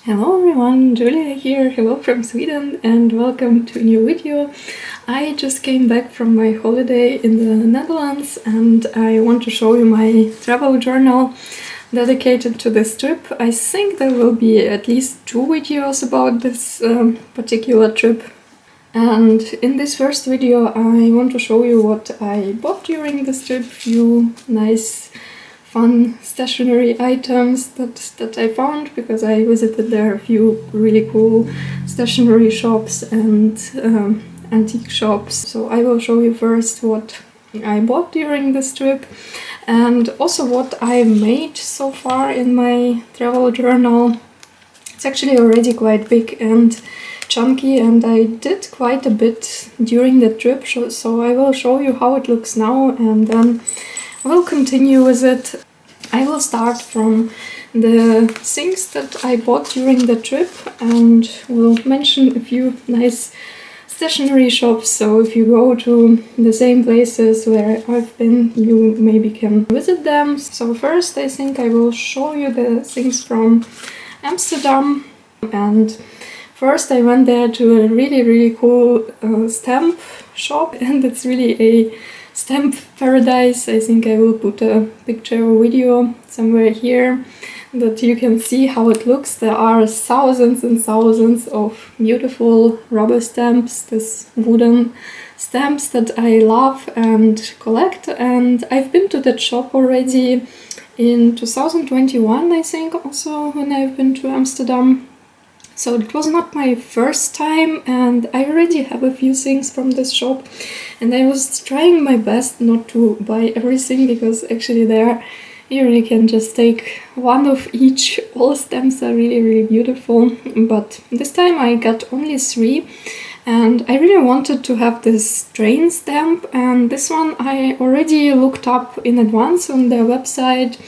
Hello everyone, Julia here, hello from Sweden and welcome to a new video. I just came back from my holiday in the Netherlands and I want to show you my travel journal dedicated to this trip. I think there will be at least 2 videos about this particular trip. And in this first video I want to show you what I bought during this trip, few nice fun stationery items that I found, because I visited there a few really cool stationery shops and antique shops. So I will show you first what I bought during this trip and also what I made so far in my travel journal. It's actually already quite big and chunky and I did quite a bit during the trip, so I will show you how it looks now and then we'll continue with it. I will start from the things that I bought during the trip and will mention a few nice stationery shops, so if you go to the same places where I've been, you maybe can visit them. So first I think I will show you the things from Amsterdam, and first I went there to a really cool stamp shop, and it's really a stamp paradise. I think I will put a picture or video somewhere here that you can see how it looks. There are thousands and thousands of beautiful rubber stamps, this wooden stamps that I love and collect, and I've been to that shop already in 2021, I think, also when I've been to Amsterdam. So it was not my first time and I already have a few things from this shop, and I was trying my best not to buy everything, because actually there you really can just take one of each. All stamps are really beautiful, but this time I got only 3 and I really wanted to have this train stamp, and this one I already looked up in advance on their website.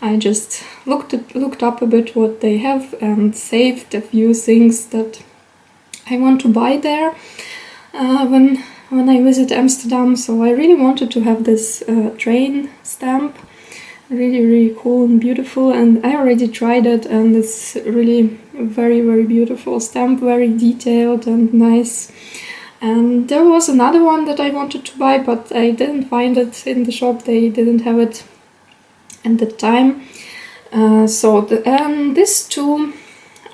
I just looked up a bit what they have and saved a few things that I want to buy there when I visit Amsterdam. So I really wanted to have this train stamp, really cool and beautiful, and I already tried it and it's really very beautiful stamp, very detailed and nice. And there was another one that I wanted to buy, but I didn't find it in the shop. They didn't have it at the time. These two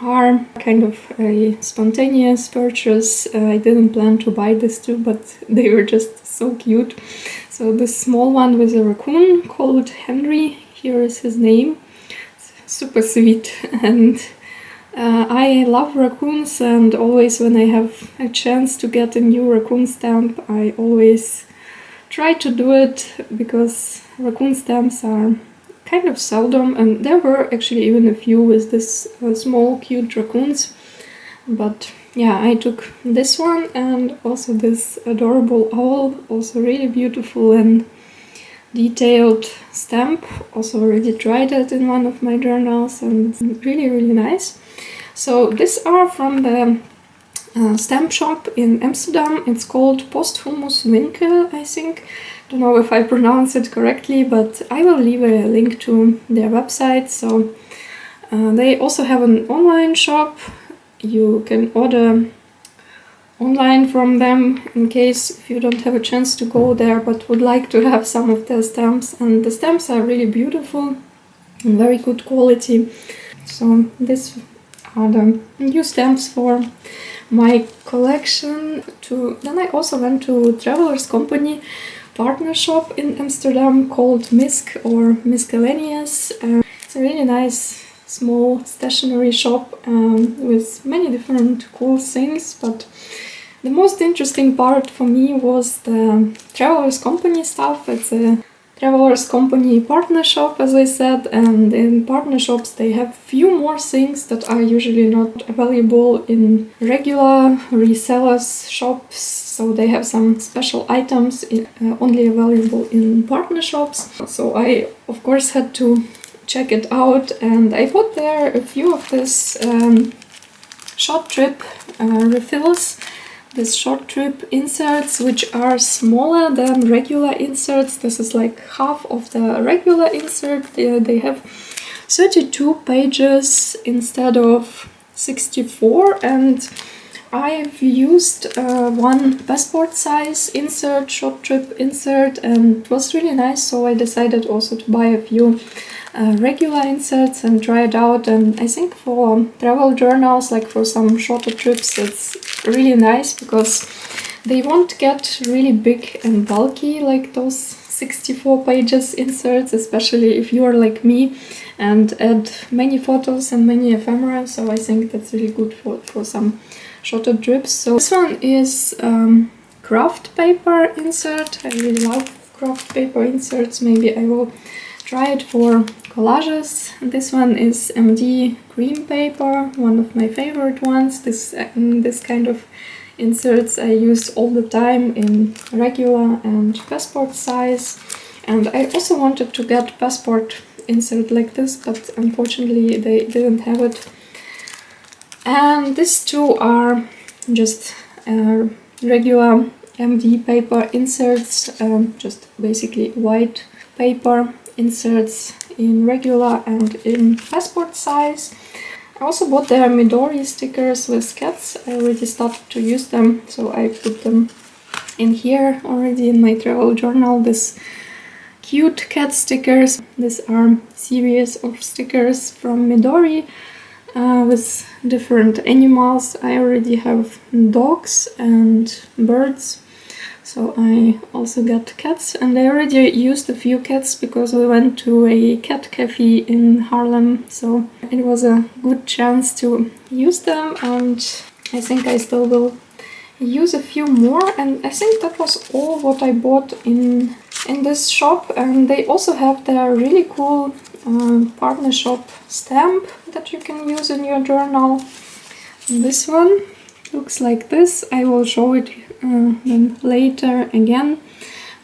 are kind of a spontaneous purchase. I didn't plan to buy these two, but they were just so cute. So this small one with a raccoon called Henry, here is his name. It's super sweet, and I love raccoons, and always when I have a chance to get a new raccoon stamp, I always try to do it, because raccoon stamps are kind of seldom, and there were actually even a few with this small cute raccoons. But yeah, I took this one and also this adorable owl, also really beautiful and detailed stamp. Also already tried it in one of my journals and really nice. So these are from the stamp shop in Amsterdam. It's called Posthumus Winkel, I think. Don't know if I pronounce it correctly, but I will leave a link to their website. So they also have an online shop. You can order online from them in case if you don't have a chance to go there but would like to have some of their stamps. And the stamps are really beautiful and very good quality. So these are the new stamps for my collection. Then I also went to Travelers Company partner shop in Amsterdam called Misk or Miscellaneous. It's a really nice small stationery shop with many different cool things, but the most interesting part for me was the Travelers Company stuff. It's a Travelers Company partner shop, as I said, and in partner shops they have few more things that are usually not available in regular resellers shops. So they have some special items only available in partner shops. So I of course had to check it out, and I bought there a few of this short trip refills, these short trip inserts, which are smaller than regular inserts. This is like half of the regular insert. They have 32 pages instead of 64, and I've used one passport size insert, short trip insert, and it was really nice, so I decided also to buy a few regular inserts and try it out. And I think for travel journals, like for some shorter trips, it's really nice because they won't get really big and bulky like those 64 pages inserts, especially if you are like me and add many photos and many ephemera, so I think that's really good for some shorter trips. So this one is craft paper insert. I really love craft paper inserts. Maybe I will try it for collages. This one is MD cream paper, one of my favorite ones. This kind of inserts I use all the time in regular and passport size. And I also wanted to get passport insert like this, but unfortunately they didn't have it. And these two are just regular MD paper inserts, just basically white paper inserts in regular and in passport size. I also bought their Midori stickers with cats. I already started to use them, so I put them in here already in my travel journal. This cute cat stickers. These are series of stickers from Midori with different animals. I already have dogs and birds, so I also got cats, and I already used a few cats because we went to a cat cafe in Haarlem, so it was a good chance to use them, and I think I still will use a few more. And I think that was all what I bought in this shop. And they also have their really cool partner shop stamp that you can use in your journal. And this one looks like this. I will show it then later again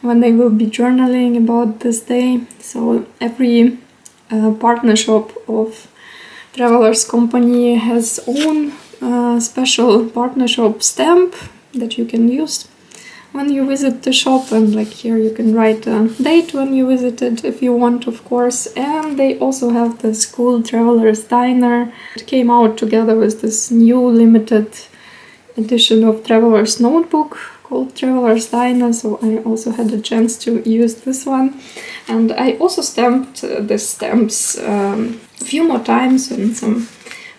when I will be journaling about this day. So every partner shop of Travelers Company has own special partner shop stamp that you can use when you visit the shop, and like here you can write a date when you visited if you want, of course. And they also have the School Travelers Diner. It came out together with this new limited edition of Traveler's Notebook called Traveler's Diner, so I also had a chance to use this one. And I also stamped the stamps a few more times in some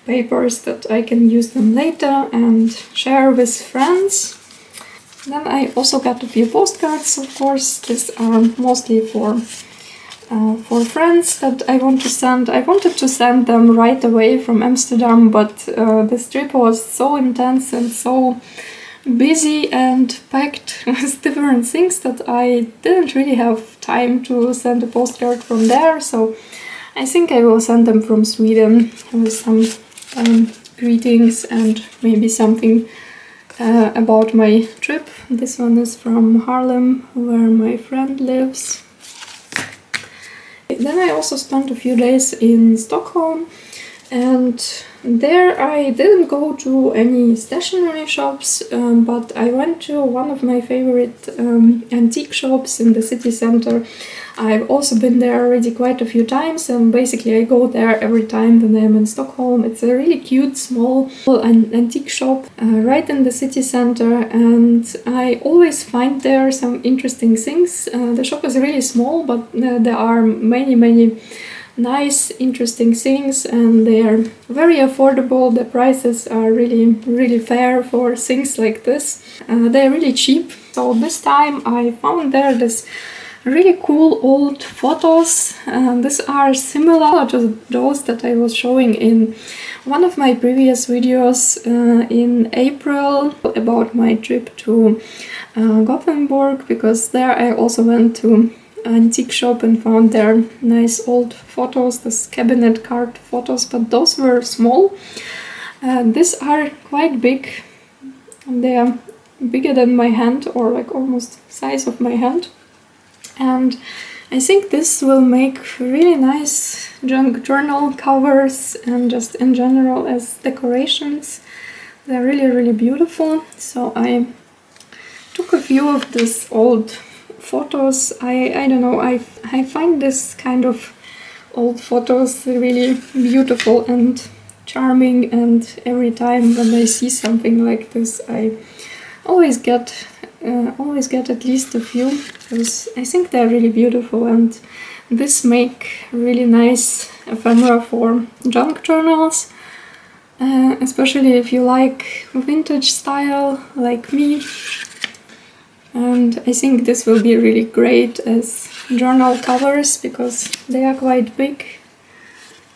papers that I can use them later and share with friends. Then I also got a few postcards, of course. These are mostly for friends that I want to send. I wanted to send them right away from Amsterdam, but this trip was so intense and so busy and packed with different things that I didn't really have time to send a postcard from there. So I think I will send them from Sweden with some greetings and maybe something about my trip. This one is from Haarlem, where my friend lives. Then I also spent a few days in Stockholm, and there I didn't go to any stationery shops, but I went to one of my favorite antique shops in the city center. I've also been there already quite a few times, and basically I go there every time that I'm in Stockholm. It's a really cute, small antique shop right in the city center, and I always find there some interesting things. The shop is really small, but there are many nice, interesting things, and they are very affordable. The prices are really fair for things like this. They're really cheap. So this time I found there this really cool old photos. These are similar to those that I was showing in one of my previous videos in April about my trip to Gothenburg, because there I also went to antique shop and found their nice old photos, this cabinet card photos, but those were small. These are quite big, and they are bigger than my hand, or like almost size of my hand. And I think this will make really nice journal covers and just in general as decorations. They're really beautiful. So I took a few of these old photos. I don't know, I find this kind of old photos really beautiful and charming, and every time when I see something like this I always get at least a few, because I think they're really beautiful, and this make really nice ephemera for junk journals, especially if you like vintage style like me. And I think this will be really great as journal covers because they are quite big,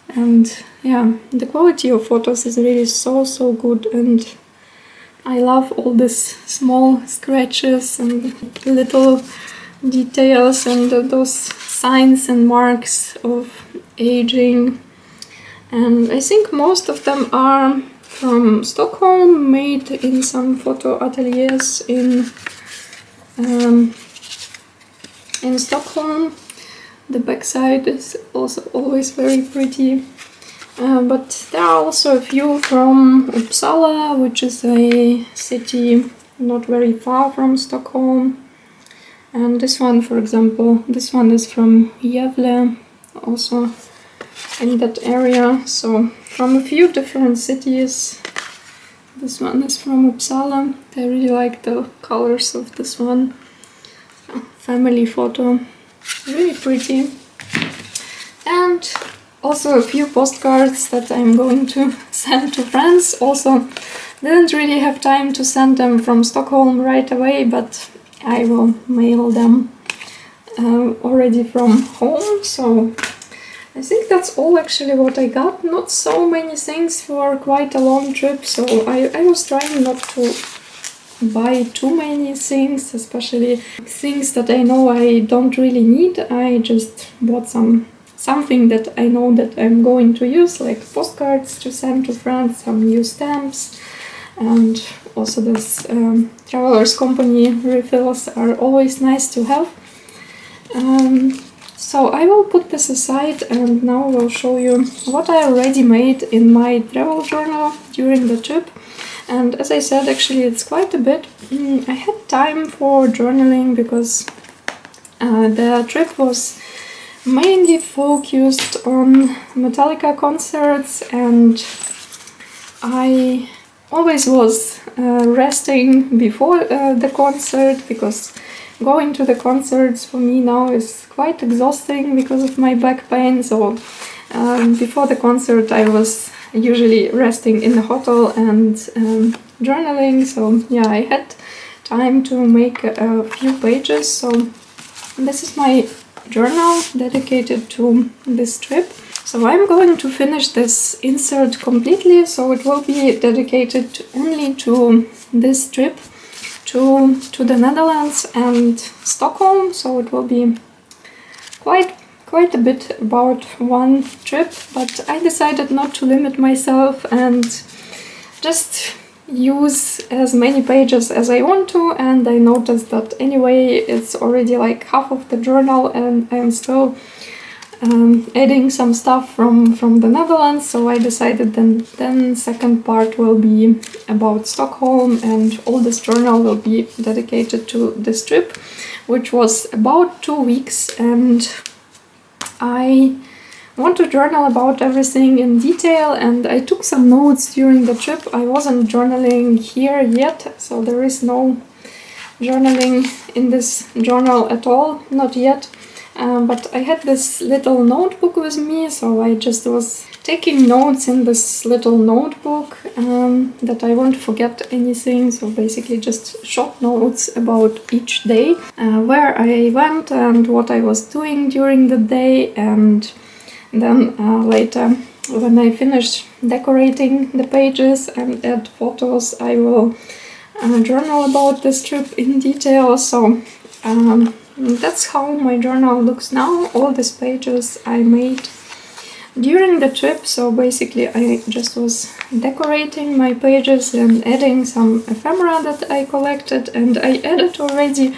and yeah, the quality of photos is really so good, and I love all these small scratches and little details and those signs and marks of aging. And I think most of them are from Stockholm, made in some photo ateliers in Stockholm. The backside is also always very pretty. But there are also a few from Uppsala, which is a city not very far from Stockholm. And this one, for example, this one is from Gävle, also in that area. So from a few different cities. This one is from Uppsala. I really like the colors of this one. Family photo, really pretty. And also a few postcards that I'm going to send to friends. Also didn't really have time to send them from Stockholm right away, but I will mail them already from home. So I think that's all actually what I got. Not so many things for quite a long trip, so I was trying not to buy too many things, especially things that I know I don't really need. I just bought something that I know that I'm going to use, like postcards to send to friends, some new stamps, and also this Travelers Company refills are always nice to have. So I will put this aside, and now I will show you what I already made in my travel journal during the trip. And as I said, actually it's quite a bit. I had time for journaling because the trip was mainly focused on Metallica concerts, and I always was resting before the concert, because going to the concerts for me now is quite exhausting because of my back pain. So before the concert I was usually resting in the hotel and journaling. So yeah, I had time to make a few pages. So this is my journal dedicated to this trip. So I'm going to finish this insert completely, so it will be dedicated only to this trip to the Netherlands and Stockholm. So it will be quite a bit about one trip, but I decided not to limit myself and just use as many pages as I want to. And I noticed that anyway it's already like half of the journal, and I'm still adding some stuff from the Netherlands. So I decided then second part will be about Stockholm, and all this journal will be dedicated to this trip, which was about 2 weeks. And I want to journal about everything in detail, and I took some notes during the trip. I wasn't journaling here yet, so there is no journaling in this journal at all, not yet. But I had this little notebook with me, so I just was taking notes in this little notebook that I won't forget anything. So basically just short notes about each day, where I went and what I was doing during the day. And then later, when I finish decorating the pages and add photos, I will journal about this trip in detail. So that's how my journal looks now. All these pages I made during the trip. So basically I just was decorating my pages and adding some ephemera that I collected, and I added already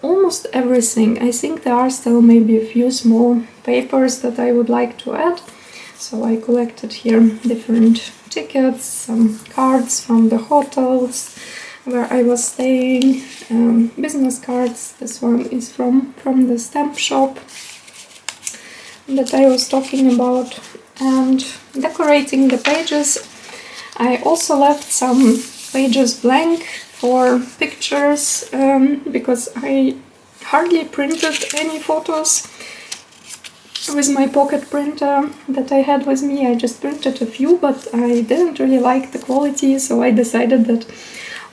almost everything. I think there are still maybe a few small papers that I would like to add. So I collected here different tickets, some cards from the hotels where I was staying, business cards. This one is from the stamp shop that I was talking about. and decorating the pages. I also left some pages blank for pictures because I hardly printed any photos with my pocket printer that I had with me. I just printed a few, but I didn't really like the quality, so I decided that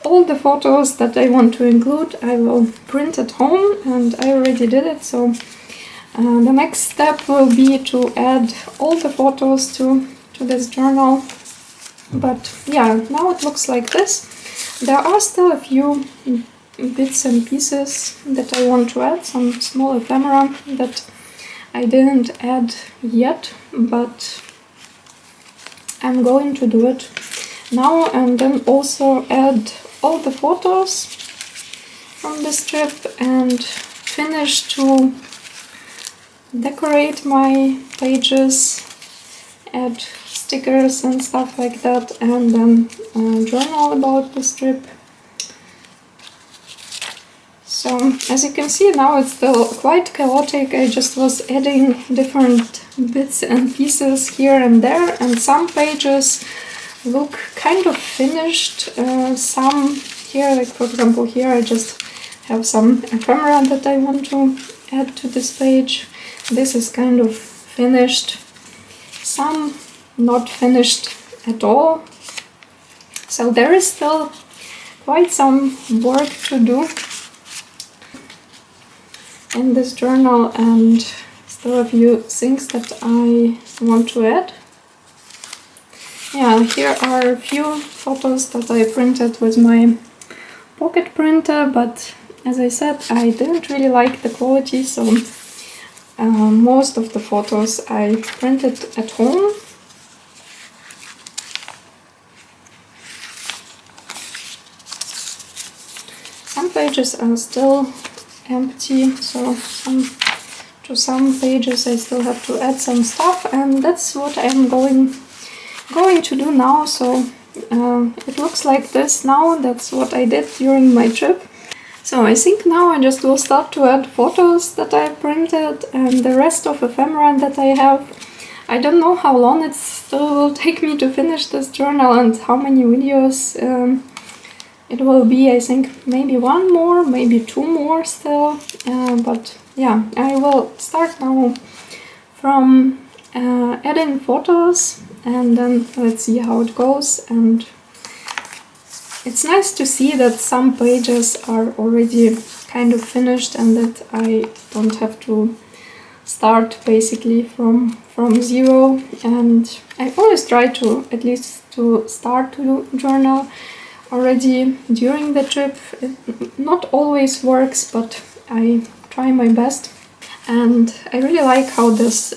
all the photos that I want to include I will print at home, and I already did it. So the next step will be to add all the photos to this journal. But yeah, now it looks like this. There are still a few bits and pieces that I want to add, some small ephemera that I didn't add yet, but I'm going to do it now, and then also add all the photos from this trip and finish to decorate my pages, add stickers and stuff like that, and then journal about this trip. So as you can see, now it's still quite chaotic. I just was adding different bits and pieces here and there, and some pages look kind of finished. Some here, like for example here, I just have some ephemera that I want to add to this page. This is kind of finished. Some not finished at all. So there is still quite some work to do in this journal, and still a few things that I want to add. Yeah, here are a few photos that I printed with my pocket printer, but as I said, I didn't really like the quality, so most of the photos I printed at home. Some pages are still empty, so to some pages I still have to add some stuff, and that's what I'm going to do now. So it looks like this now. That's what I did during my trip. So I think now I just will start to add photos that I printed and the rest of ephemera that I have. I don't know how long it still will take me to finish this journal and how many videos it will be. I think maybe one more, maybe two more still. But yeah, I will start now from adding photos, and then let's see how it goes. And it's nice to see that some pages are already kind of finished and that I don't have to start basically from zero. And I always try to at least to start to journal already during the trip. It not always works, but I try my best. And I really like how this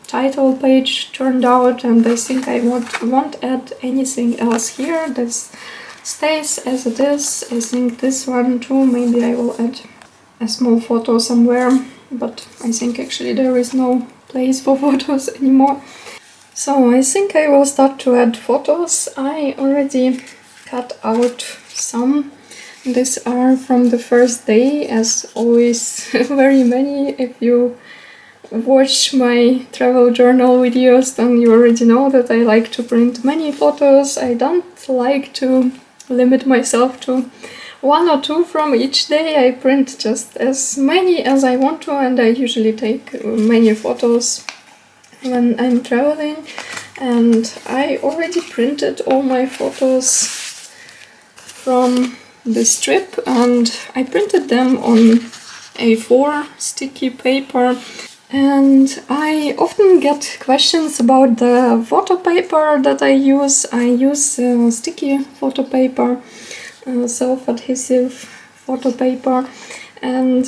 title page turned out, and I think I won't add anything else here. This stays as it is. I think this one too, maybe I will add a small photo somewhere, but I think actually there is no place for photos anymore. So I think I will start to add photos. I already cut out some. These are from the first day, as always, very many. If you watch my travel journal videos, then you already know that I like to print many photos. I don't like to limit myself to one or two from each day. I print just as many as I want to, and I usually take many photos when I'm traveling. And I already printed all my photos from this trip, and I printed them on A4 sticky paper. And I often get questions about the photo paper that I use. I use sticky photo paper, self-adhesive photo paper, and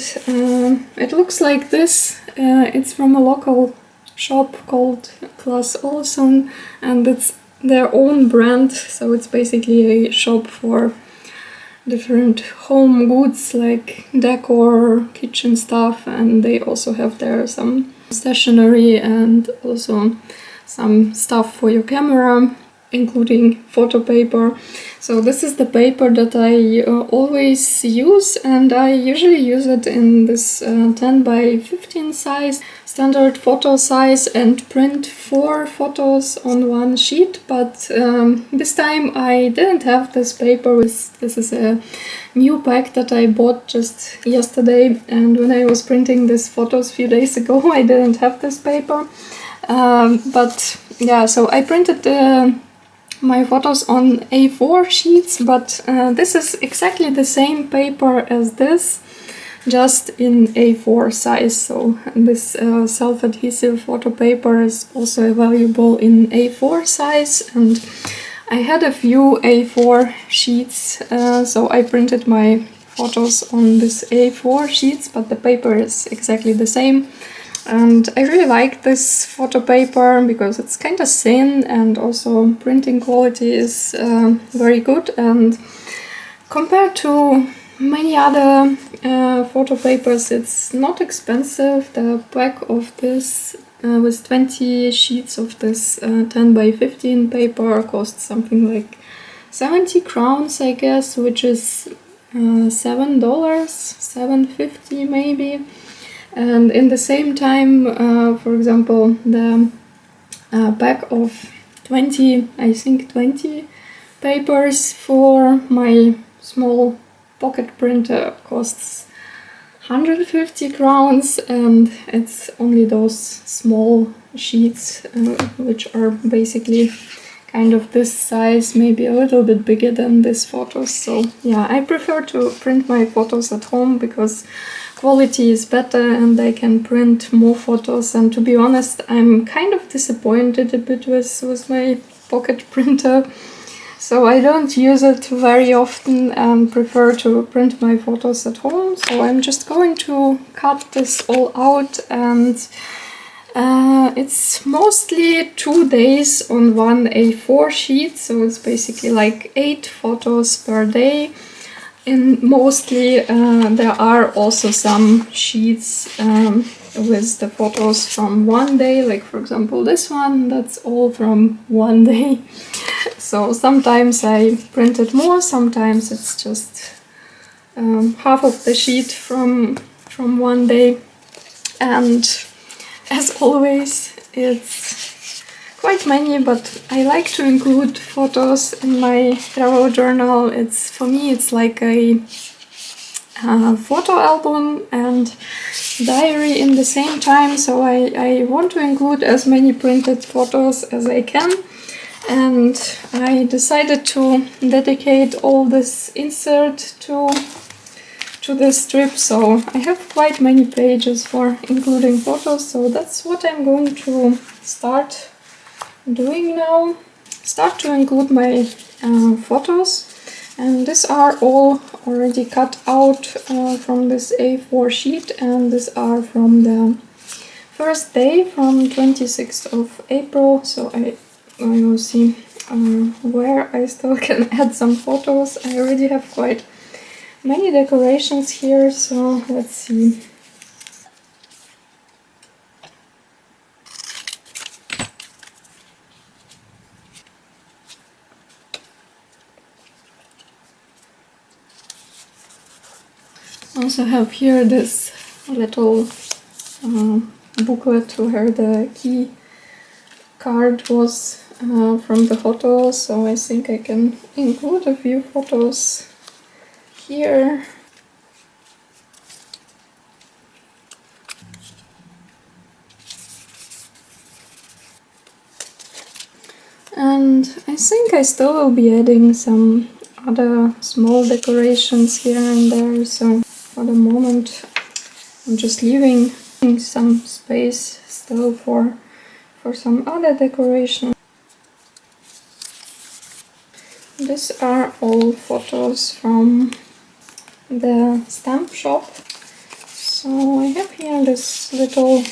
it looks like this. It's from a local shop called Claes Olsson, and it's their own brand, so it's basically a shop for different home goods like decor, kitchen stuff, and they also have there some stationery and also some stuff for your camera. including photo paper. So this is the paper that I always use, and I usually use it in this 10 by 15 size, standard photo size, and print 4 photos on one sheet. But this time I didn't have this paper. This is a new pack that I bought just yesterday, and when I was printing these photos a few days ago I didn't have this paper. But yeah, so I printed my photos on A4 sheets, but this is exactly the same paper as this, just in A4 size. So this self-adhesive photo paper is also available in A4 size, and I had a few A4 sheets, so I printed my photos on this A4 sheets, but the paper is exactly the same. And I really like this photo paper because it's kind of thin, and also printing quality is very good. And compared to many other photo papers, it's not expensive. The pack of this with 20 sheets of this 10 by 15 paper costs something like 70 crowns, I guess, which is $7, $7.50 maybe. And in the same time, for example, the pack of 20 papers for my small pocket printer costs 150 crowns, and it's only those small sheets which are basically kind of this size, maybe a little bit bigger than these photos. So yeah, I prefer to print my photos at home because quality is better and I can print more photos. And to be honest, I'm kind of disappointed a bit with my pocket printer. So I don't use it very often and prefer to print my photos at home. So I'm just going to cut this all out, and it's mostly 2 days on one A4 sheet. So it's basically like 8 photos per day. And mostly there are also some sheets with the photos from one day, like for example this one, that's all from one day. So sometimes I printed more, sometimes it's just half of the sheet from one day. And as always, it's quite many, but I like to include photos in my travel journal. For me it's like a photo album and diary in the same time, so I want to include as many printed photos as I can. And I decided to dedicate all this insert to this trip, so I have quite many pages for including photos. So that's what I'm going to start doing now. Start to include my photos, and these are all already cut out from this A4 sheet, and these are from the first day, from 26th of April. So I will see where I still can add some photos. I already have quite many decorations here, so let's see. Also have here this little booklet where the key card was from the hotel, so I think I can include a few photos here. And I think I still will be adding some other small decorations here and there, so for the moment I'm just leaving some space still for some other decoration. These are all photos from the stamp shop. So I have here this little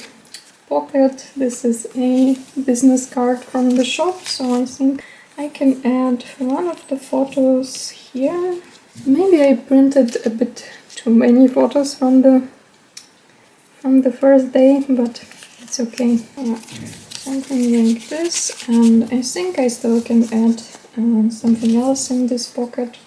pocket. This is a business card from the shop, so I think I can add one of the photos here. Maybe I printed a bit too many photos from the first day, but it's okay. Yeah. something like this, and I think I still can add something else in this pocket.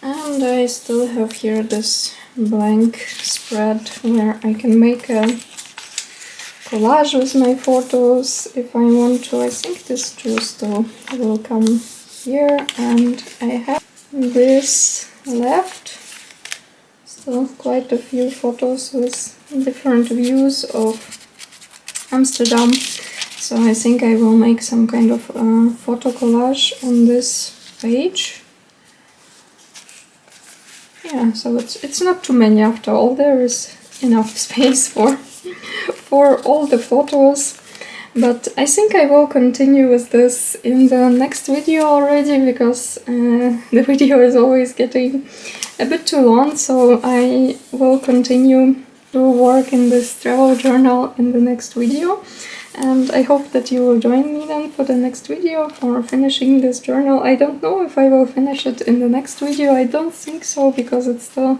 And I still have here this blank spread where I can make a collage with my photos if I want to. I think this too still will come here, and I have this left. Still quite a few photos with different views of Amsterdam. So I think I will make some kind of photo collage on this page. Yeah, so it's not too many after all. There is enough space for all the photos. But I think I will continue with this in the next video already, because the video is always getting a bit too long, so I will continue to work in this travel journal in the next video. And I hope that you will join me then for the next video for finishing this journal. I don't know if I will finish it in the next video. I don't think so, because it's still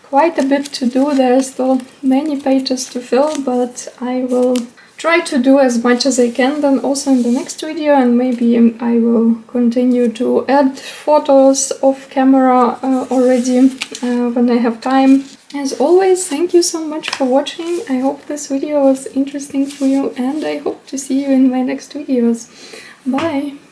quite a bit to do. There are still many pages to fill, but I will try to do as much as I can then also in the next video, and maybe I will continue to add photos off camera already when I have time. As always, thank you so much for watching. I hope this video was interesting for you, and I hope to see you in my next videos. Bye!